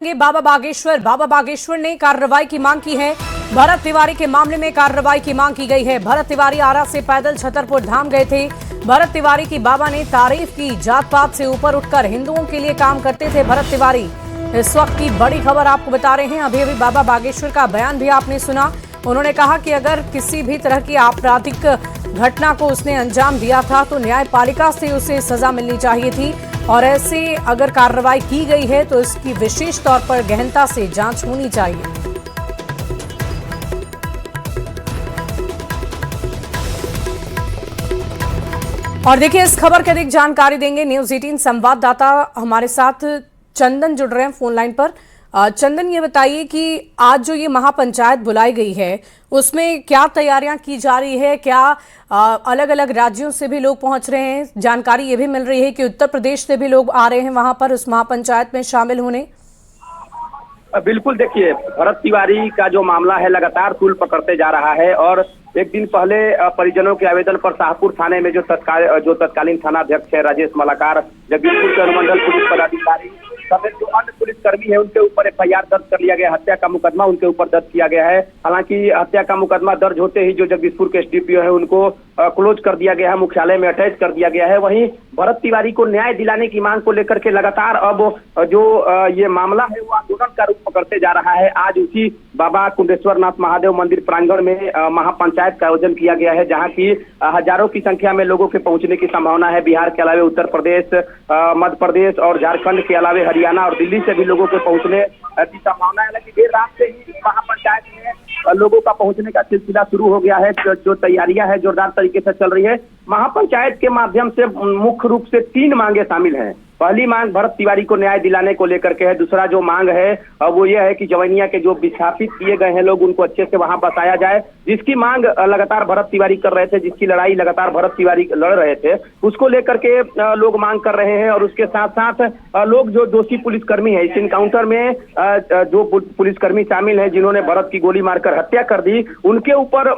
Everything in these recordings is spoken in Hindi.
बाबा बागेश्वर ने कार्रवाई की मांग की है। भरत तिवारी के मामले में कार्रवाई की मांग की गई है। भरत तिवारी आरा से पैदल छतरपुर धाम गए थे। भरत तिवारी की बाबा ने तारीफ की। जात पात से ऊपर उठकर हिंदुओं के लिए काम करते थे भरत तिवारी। इस वक्त की बड़ी खबर आपको बता रहे हैं। अभी बाबा बागेश्वर का बयान भी आपने सुना। उन्होंने कहा कि अगर किसी भी तरह की आपराधिक घटना को उसने अंजाम दिया था तो न्यायपालिका से उसे सजा मिलनी चाहिए थी और ऐसे अगर कार्रवाई की गई है तो इसकी विशेष तौर पर गहनता से जांच होनी चाहिए। और देखिए, इस खबर की अधिक जानकारी देंगे न्यूज़ 18 संवाददाता हमारे साथ चंदन जुड़ रहे हैं फोन लाइन पर। चंदन, ये बताइए कि आज जो ये महापंचायत बुलाई गई है उसमें क्या तैयारियां की जा रही है? क्या अलग अलग राज्यों से भी लोग पहुंच रहे हैं? जानकारी ये भी मिल रही है कि उत्तर प्रदेश से भी लोग आ रहे हैं वहां पर उस महापंचायत में शामिल होने। बिल्कुल, देखिए, भरत तिवारी का जो मामला है लगातार तूल पकड़ते जा रहा है और एक दिन पहले परिजनों के आवेदन पर शाहपुर थाने में जो तत्कालीन थानाध्यक्ष है राजेश मलाकार, जगदीशपुर के अनुमंडल पुलिस पदाधिकारी समेत जो अन्य पुलिसकर्मी है उनके ऊपर FIR दर्ज कर लिया गया। हत्या का मुकदमा उनके ऊपर दर्ज किया गया है। हालांकि हत्या का मुकदमा दर्ज होते ही जो जगदीशपुर के SDPO है उनको क्लोज कर दिया गया है, मुख्यालय में अटैच कर दिया गया है। वहीं भरत तिवारी को न्याय दिलाने की मांग को लेकर के लगातार अब जो ये मामला है वो आंदोलन का रूप पकड़ते जा रहा है। आज उसी बाबा कुंडेश्वरनाथ महादेव मंदिर प्रांगण में महापंचायत का आयोजन किया गया है, जहाँ की हजारों की संख्या में लोगों के पहुंचने की संभावना है। बिहार के अलावे उत्तर प्रदेश, मध्य प्रदेश और झारखंड के अलावे हरियाणा और दिल्ली से भी लोगों के पहुंचने की संभावना है। हालांकि देर रात से ही महापंचायत में लोगों का पहुंचने का सिलसिला शुरू हो गया है। जो तैयारियां है जोरदार तरीके से चल रही है। महापंचायत के माध्यम से मुख्य रूप से 3 मांगे शामिल हैं। पहली मांग भरत तिवारी को न्याय दिलाने को लेकर के है। दूसरा जो मांग है वो ये है कि जवैनिया के जो विस्थापित किए गए हैं लोग उनको अच्छे से वहां बसाया जाए, जिसकी मांग लगातार भरत तिवारी कर रहे थे, जिसकी लड़ाई लगातार भरत तिवारी लड़ रहे थे, उसको लेकर के लोग मांग कर रहे हैं। और उसके साथ साथ लोग जो दोषी पुलिसकर्मी है इस इनकाउंटर में जो पुलिसकर्मी शामिल है जिन्होंने भरत की गोली मारकर हत्या कर दी, उनके ऊपर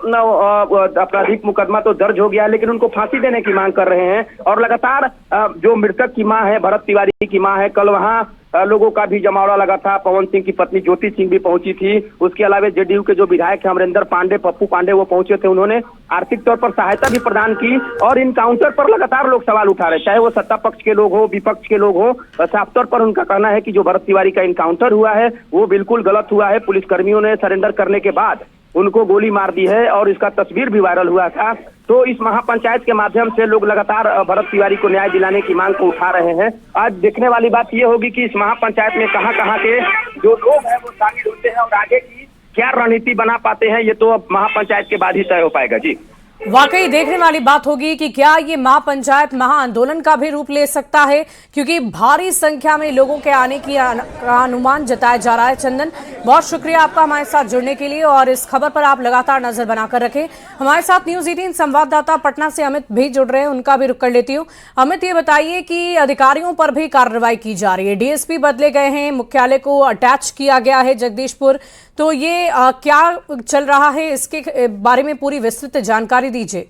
आपराधिक मुकदमा तो दर्ज हो गया लेकिन उनको फांसी देने की मांग कर रहे हैं। और लगातार जो मृतक की मां है, भरत तिवारी की मां है, कल वहां लोगों का भी जमावड़ा लगा था। पवन सिंह की पत्नी ज्योति सिंह भी पहुंची थी। उसके अलावा JDU के जो विधायक है अमरेंद्र पांडे, पप्पू पांडे, वो पहुंचे थे। उन्होंने आर्थिक तौर पर सहायता भी प्रदान की और इनकाउंटर पर लगातार लोग सवाल उठा रहे, चाहे वो सत्ता पक्ष के लोग हो, विपक्ष के लोग हो। साफ तौर पर उनका कहना है कि जो भरत तिवारी का इनकाउंटर हुआ है वो बिल्कुल गलत हुआ है। पुलिसकर्मियों ने सरेंडर करने के बाद उनको गोली मार दी है और इसका तस्वीर भी वायरल हुआ था। तो इस महापंचायत के माध्यम से लोग लगातार भरत तिवारी को न्याय दिलाने की मांग को उठा रहे हैं। आज देखने वाली बात यह होगी कि इस महापंचायत में कहां के जो लोग हैं वो शामिल होते हैं और आगे की क्या रणनीति बना पाते हैं, ये तो अब महापंचायत के बाद ही तय हो पाएगा। जी, वाकई देखने वाली बात होगी कि क्या ये महापंचायत महाआंदोलन का भी रूप ले सकता है, क्योंकि भारी संख्या में लोगों के आने की अनुमान जताया जा रहा है। चंदन, बहुत शुक्रिया आपका हमारे साथ जुड़ने के लिए और इस खबर पर आप लगातार नजर बनाकर रखें। हमारे साथ न्यूज़ 18 संवाददाता पटना से अमित भी जुड़ रहे हैं, उनका भी रुख कर लेती हूँ। अमित, ये बताइए कि अधिकारियों पर भी कार्रवाई की जा रही है, DSP बदले गए हैं, मुख्यालय को अटैच किया गया है जगदीशपुर, तो ये क्या चल रहा है, इसके बारे में पूरी विस्तृत जानकारी दीजिए।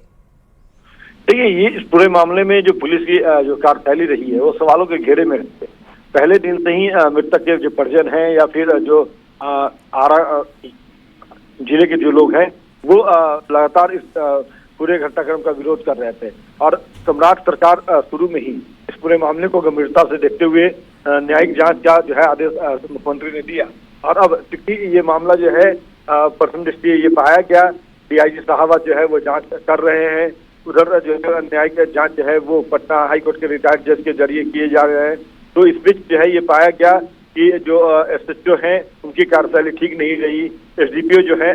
देखिए, ये इस पूरे मामले में जो पुलिस की जो कार्यशैली रही है वो सवालों के घेरे में रहते हैं। पहले दिन से ही मृतक के जो परिजन हैं या फिर जो आरा जिले के जो लोग हैं वो लगातार इस पूरे घटनाक्रम का विरोध कर रहे थे और सम्राट सरकार शुरू में ही इस पूरे मामले को गंभीरता से देखते हुए न्यायिक जांच का जो है आदेश मुख्यमंत्री ने दिया। और अब ये मामला जो है प्रथम दृष्टया ये पाया गया, DIG साहब जो है वो जांच कर रहे हैं। उधर जो है न्यायिक जांच जो है वो पटना हाईकोर्ट के रिटायर्ड जज के जरिए किए जा रहे हैं। तो इस बीच जो है ये पाया गया कि जो SHO हैं उनकी कार्यशैली ठीक नहीं रही। SDPO जो है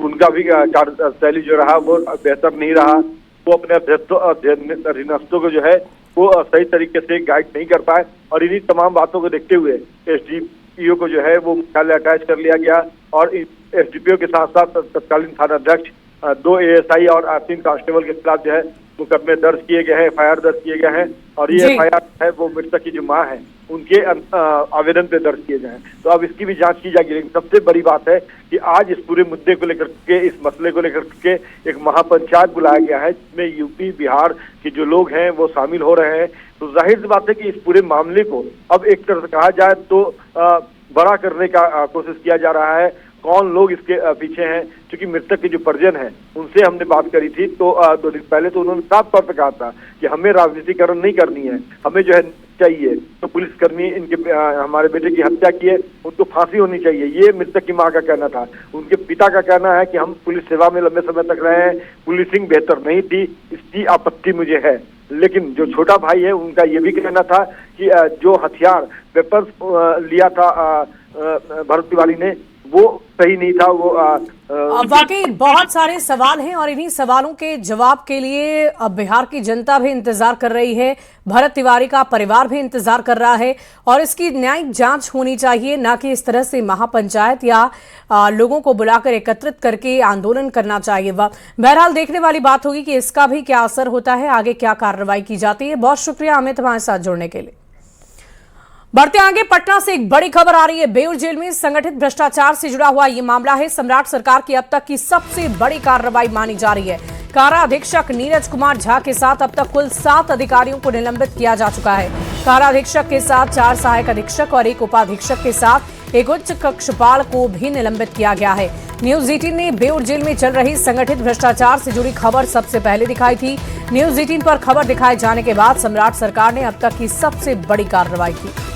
उनका भी कार्यशैली जो रहा वो बेहतर नहीं रहा। वो अपने अधीनस्थों को जो है वो सही तरीके से गाइड नहीं कर पाए और इन्हीं तमाम बातों को देखते हुए SDPO को जो है वो मुख्यालय अटैच कर लिया गया और SDPO के साथ साथ तत्कालीन थानाध्यक्ष 2 ASI और 3 कांस्टेबल के खिलाफ जो है मुकदमे दर्ज किए गए हैं, FIR दर्ज किए गए हैं और ये FIR है वो मृतक की जो मां है उनके आवेदन पे दर्ज किए जाएं। तो अब इसकी भी जांच की जाएगी। लेकिन सबसे बड़ी बात है कि आज इस पूरे मुद्दे को लेकर के, इस मसले को लेकर के एक महापंचायत बुलाया गया है जिसमें यूपी बिहार के जो लोग हैं वो शामिल हो रहे हैं। तो जाहिर सी बात है कि इस पूरे मामले को अब एक तरह से कहा जाए तो बड़ा करने का कोशिश किया जा रहा है। कौन लोग इसके पीछे हैं, क्योंकि मृतक के जो परिजन हैं उनसे हमने बात करी थी, तो 2 दिन पहले तो उन्होंने साफ तौर पर कहा था कि हमें राजनीतिकरण नहीं करनी है, हमें जो है चाहिए तो पुलिसकर्मी इनके हमारे बेटे की हत्या की है उनको फांसी होनी चाहिए, ये मृतक की मां का कहना था। उनके पिता का कहना है कि हम पुलिस सेवा में लंबे समय तक रहे हैं, पुलिसिंग बेहतर नहीं थी, इसकी आपत्ति मुझे है। लेकिन जो छोटा भाई है उनका ये भी कहना था कि जो हथियार वेपन्स लिया था भरत तिवारी ने वो सही नहीं था। वो वाकई बहुत सारे सवाल हैं और इन्हीं सवालों के जवाब के लिए अब बिहार की जनता भी इंतजार कर रही है, भरत तिवारी का परिवार भी इंतजार कर रहा है और इसकी न्यायिक जांच होनी चाहिए, ना कि इस तरह से महापंचायत या लोगों को बुलाकर एकत्रित करके आंदोलन करना चाहिए। बहरहाल देखने वाली बात होगी कि इसका भी क्या असर होता है, आगे क्या कार्रवाई की जाती है। बहुत शुक्रिया अमित हमारे साथ जुड़ने के लिए। बढ़ते आगे पटना से एक बड़ी खबर आ रही है। बेउर जेल में संगठित भ्रष्टाचार से जुड़ा हुआ यह मामला है। सम्राट सरकार की अब तक की सबसे बड़ी कार्रवाई मानी जा रही है। कारा अधीक्षक नीरज कुमार झा के साथ अब तक कुल 7 अधिकारियों को निलंबित किया जा चुका है। कारा अधीक्षक के साथ 4 सहायक अधीक्षक और 1 उपाधीक्षक के साथ एक उच्च कक्षपाल को भी निलंबित किया गया है। न्यूज 18 ने बेउर जेल में चल रही संगठित भ्रष्टाचार से जुड़ी खबर सबसे पहले दिखाई थी। न्यूज 18 पर खबर दिखाए जाने के बाद सम्राट सरकार ने अब तक की सबसे बड़ी कार्रवाई की।